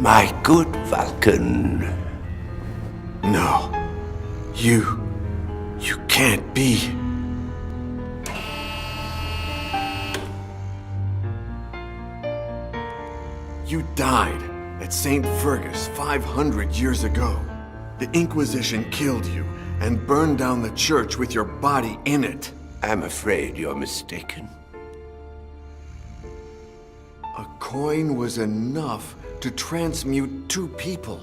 My good Vulcan. No. You can't be. You died at St. Fergus 500 years ago. The Inquisition killed you and burned down the church with your body in it. I'm afraid you're mistaken. A coin was enough to transmute two people.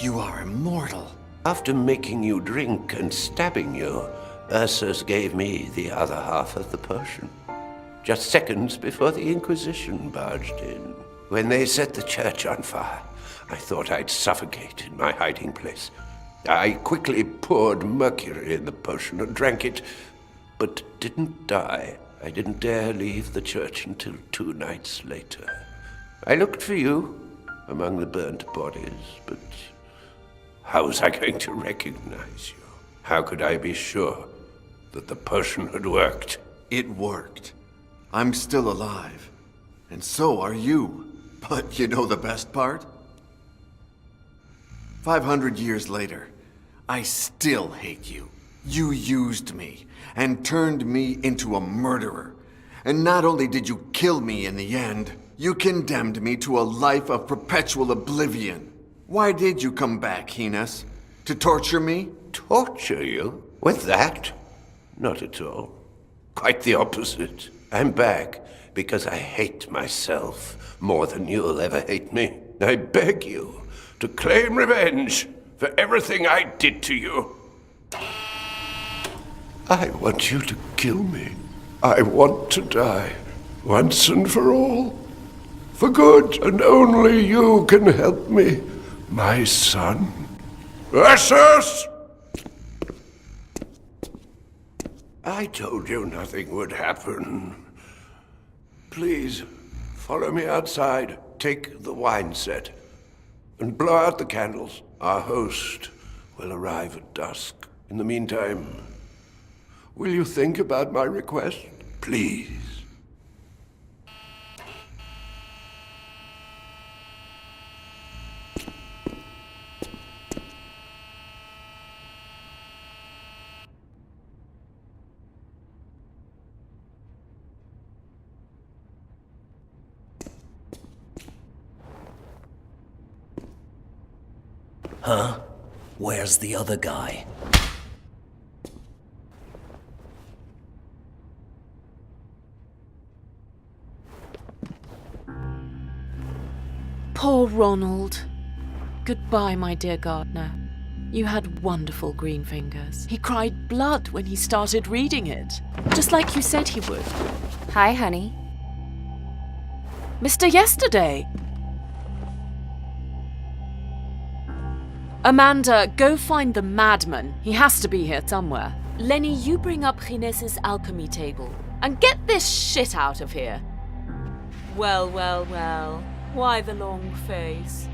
You are immortal. After making you drink and stabbing you, Ursus gave me the other half of the potion. Just seconds before the Inquisition barged in. When they set the church on fire, I thought I'd suffocate in my hiding place. I quickly poured mercury in the potion and drank it, but didn't die. I didn't dare leave the church until 2 nights later. I looked for you among the burnt bodies, but how was I going to recognize you? How could I be sure that the potion had worked? It worked. I'm still alive. And so are you. But you know the best part? 500 years later, I still hate you. You used me and turned me into a murderer. And not only did you kill me in the end, you condemned me to a life of perpetual oblivion. Why did you come back, Hines? To torture me? Torture you? With that? Not at all. Quite the opposite. I'm back because I hate myself more than you'll ever hate me. I beg you to claim revenge for everything I did to you. I want you to kill me. I want to die, once and for all. For good, and only you can help me, my son. Ursus! I told you nothing would happen. Please, follow me outside. Take the wine set and blow out the candles. Our host will arrive at dusk. In the meantime, will you think about my request? Please. Huh? Where's the other guy? Poor Ronald. Goodbye, my dear gardener. You had wonderful green fingers. He cried blood when he started reading it, just like you said he would. Hi, honey. Mr. Yesterday! Amanda, go find the madman. He has to be here somewhere. Lenny, you bring up Gines's alchemy table. And get this shit out of here. Well, well, well. Why the long face?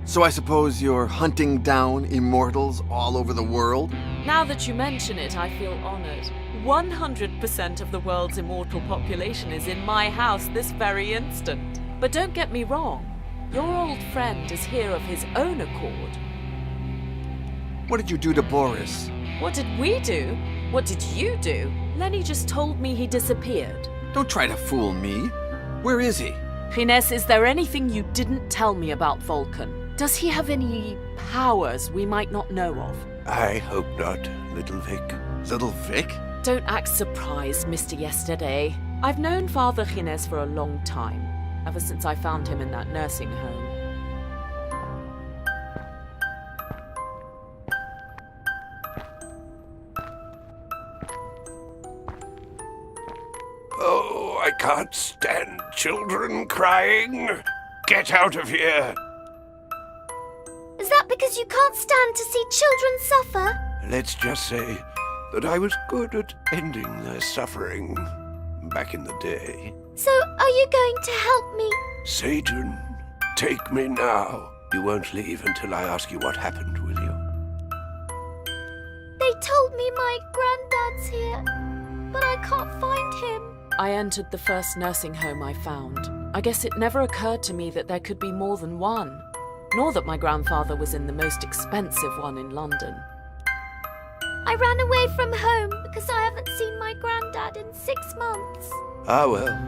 So I suppose you're hunting down immortals all over the world? Now that you mention it, I feel honored. 100% of the world's immortal population is in my house this very instant. But don't get me wrong. Your old friend is here of his own accord. What did you do to Boris? What did we do? What did you do? Lenny just told me he disappeared. Don't try to fool me. Where is he? Gines, is there anything you didn't tell me about Vulcan? Does he have any powers we might not know of? I hope not, Little Vic. Little Vic? Don't act surprised, Mr. Yesterday. I've known Father Gines for a long time. Ever since I found him in that nursing home. Oh, I can't stand children crying. Get out of here. Is that because you can't stand to see children suffer? Let's just say that I was good at ending their suffering back in the day. So, are you going to help me? Satan, take me now. You won't leave until I ask you what happened, will you? They told me my granddad's here, but I can't find him. I entered the first nursing home I found. I guess it never occurred to me that there could be more than one, nor that my grandfather was in the most expensive one in London. I ran away from home because I haven't seen my granddad in 6 months. Ah, well,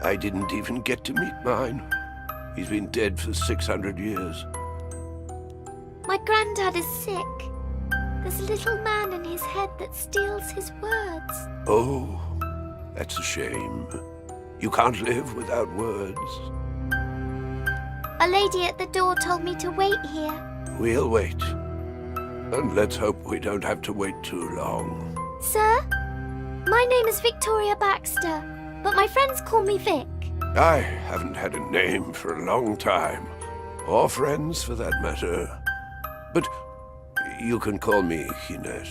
I didn't even get to meet mine. He's been dead for 600 years. My granddad is sick. There's a little man in his head that steals his words. Oh, that's a shame. You can't live without words. A lady at the door told me to wait here. We'll wait. And let's hope we don't have to wait too long. Sir, my name is Victoria Baxter, but my friends call me Vic. I haven't had a name for a long time. Or friends, for that matter. But you can call me Ines.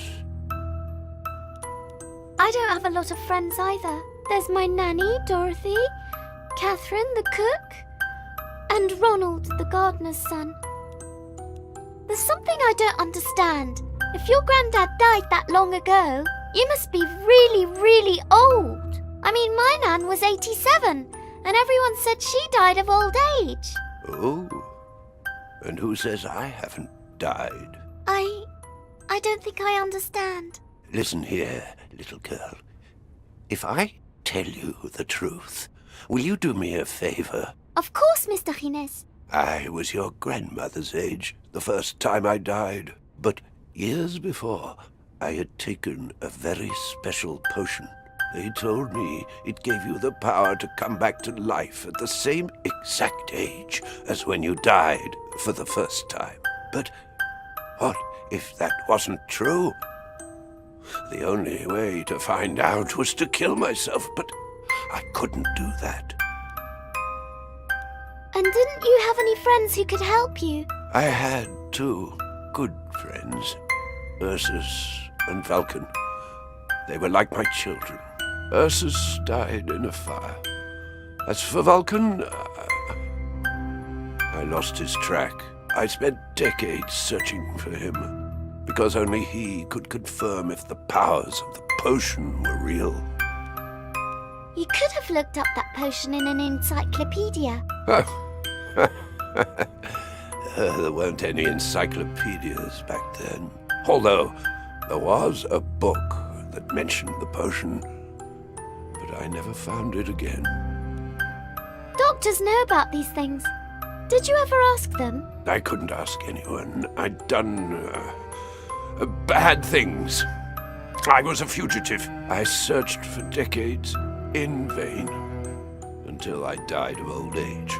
I don't have a lot of friends either. There's my nanny, Dorothy, Catherine, the cook, and Ronald, the gardener's son. There's something I don't understand. If your granddad died that long ago, you must be really, really old. I mean, my nan was 87, and everyone said she died of old age. Oh, and who says I haven't died? I don't think I understand. Listen here, little girl. If I tell you the truth, will you do me a favor? Of course, Mr. Gines. I was your grandmother's age the first time I died, but years before, I had taken a very special potion. They told me it gave you the power to come back to life at the same exact age as when you died for the first time. But what if that wasn't true? The only way to find out was to kill myself, but I couldn't do that. And didn't you have any friends who could help you? I had 2 good friends, Ursus and Vulcan. They were like my children. Ursus died in a fire. As for Vulcan, I lost his track. I spent decades searching for him, because only he could confirm if the powers of the potion were real. You could have looked up that potion in an encyclopedia. There weren't any encyclopedias back then. Although there was a book that mentioned the potion, but I never found it again. Doctors know about these things. Did you ever ask them? I couldn't ask anyone. I'd done bad things. I was a fugitive. I searched for decades in vain until I died of old age.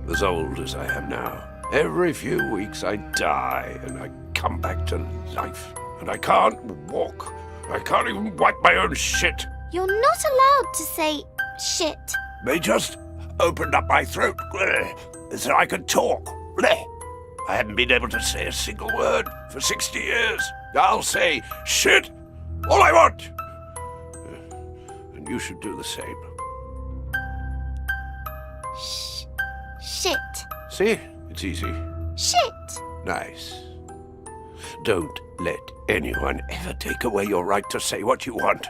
As old as I am now. Every few weeks I die and I come back to life. And I can't walk. I can't even wipe my own shit. You're not allowed to say shit. They just opened up my throat so I could talk. I haven't been able to say a single word for 60 years. I'll say shit all I want. And you should do the same. Shit. See? It's easy. Shit. Nice. Don't let anyone ever take away your right to say what you want.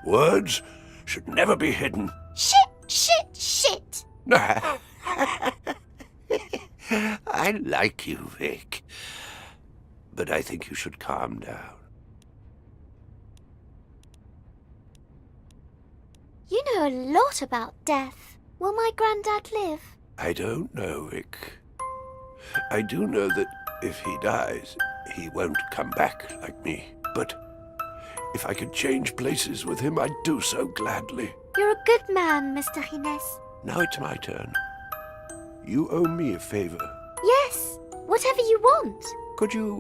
Words should never be hidden. Shit. I like you, Vic. But I think you should calm down. You know a lot about death. Will my granddad live? I don't know, Vic. I do know that if he dies, he won't come back like me. But if I could change places with him, I'd do so gladly. You're a good man, Mr. Gines. Now it's my turn. You owe me a favor. Yes, whatever you want. Could you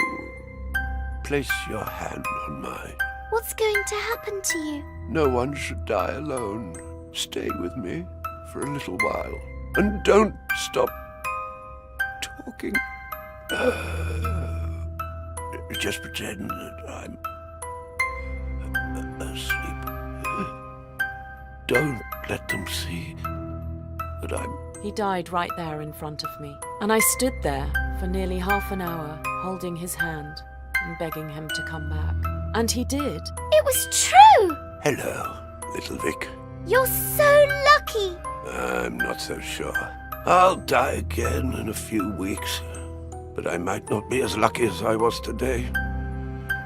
place your hand on mine? What's going to happen to you? No one should die alone. Stay with me for a little while. And don't stop talking. Just pretend that I'm asleep. Don't let them see that I'm... He died right there in front of me, and I stood there for nearly half an hour, holding his hand and begging him to come back. And he did. It was true! Hello, little Vic. You're so lucky! I'm not so sure. I'll die again in a few weeks, but I might not be as lucky as I was today.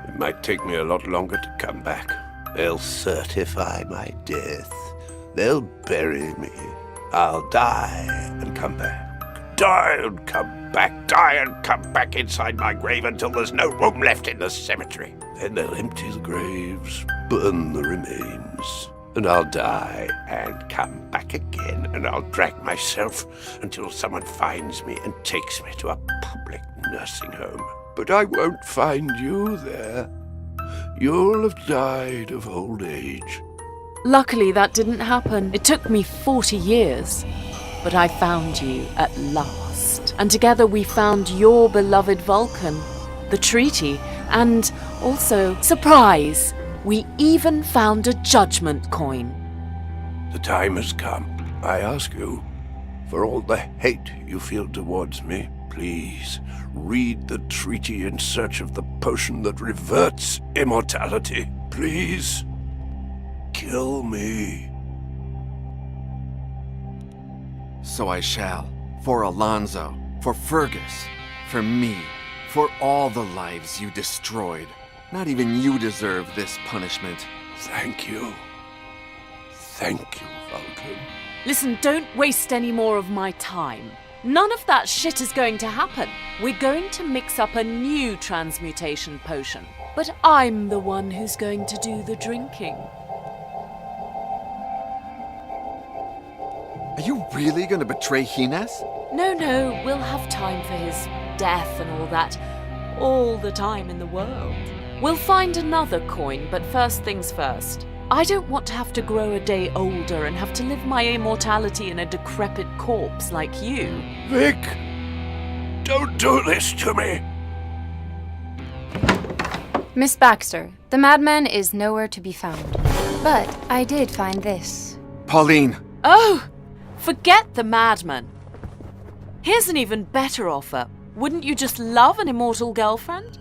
It might take me a lot longer to come back. They'll certify my death. They'll bury me. I'll die and come back. Die and come back. Die and come back inside my grave until there's no room left in the cemetery. Then they'll empty the graves, burn the remains. And I'll die and come back again, and I'll drag myself until someone finds me and takes me to a public nursing home. But I won't find you there. You'll have died of old age. Luckily, that didn't happen. It took me 40 years. But I found you at last. And together we found your beloved Vulcan, the treaty, and also, surprise, we even found a judgment coin. The time has come. I ask you, for all the hate you feel towards me, please read the treaty in search of the potion that reverts immortality. Please, kill me. So I shall. For Alonzo, for Fergus, for me, for all the lives you destroyed. Not even you deserve this punishment. Thank you. Thank you, Vulcan. Listen, don't waste any more of my time. None of that shit is going to happen. We're going to mix up a new transmutation potion. But I'm the one who's going to do the drinking. Are you really going to betray Hines? No, we'll have time for his death and all that. All the time in the world. We'll find another coin, but first things first. I don't want to have to grow a day older and have to live my immortality in a decrepit corpse like you. Vic, don't do this to me. Miss Baxter, the madman is nowhere to be found. But I did find this. Pauline! Oh, forget the madman. Here's an even better offer. Wouldn't you just love an immortal girlfriend?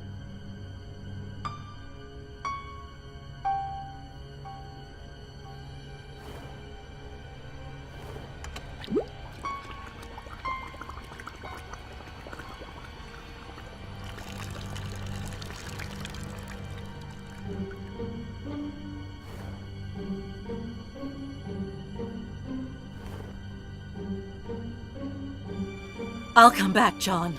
I'll come back, John.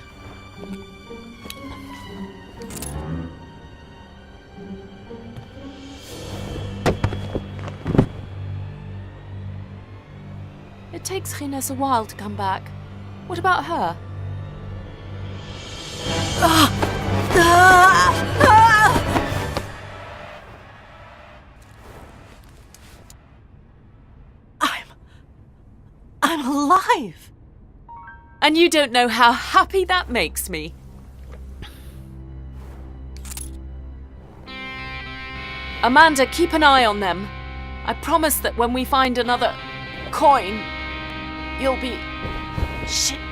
It takes Hines a while to come back. What about her? I'm alive! And you don't know how happy that makes me. Amanda, keep an eye on them. I promise that when we find another coin, you'll be... Shit.